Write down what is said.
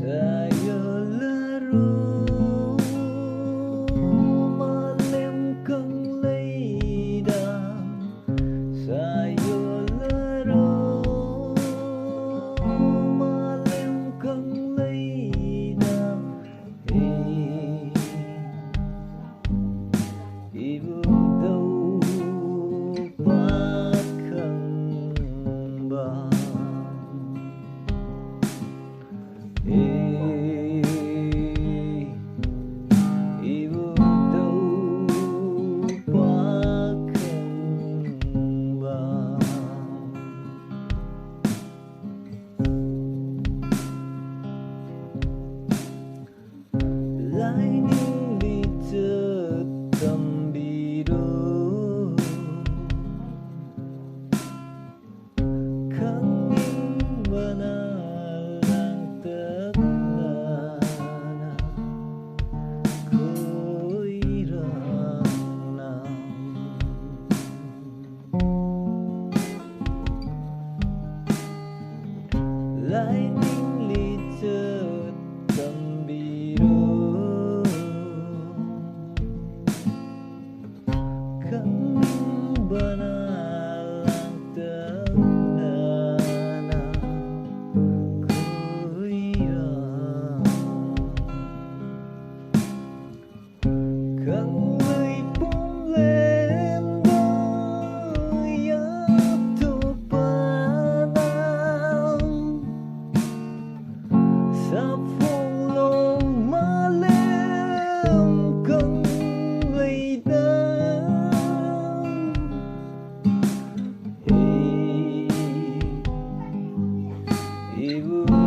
Saya laro mà lem căng lấy đàm. Saya laro mà lem căng lấy đàm. Ibu tahu bahkan bang. Ibu tahu bahkan bang. Lại những đi chợt tâm biru khangin banalang teknana koirang nam. Lại những ly chợt tâm biru khangin banalang teknana koirang. Khang lưỡi bông lên đôi áp thu panang sa phong long mà lem căng lấy đam. Ibu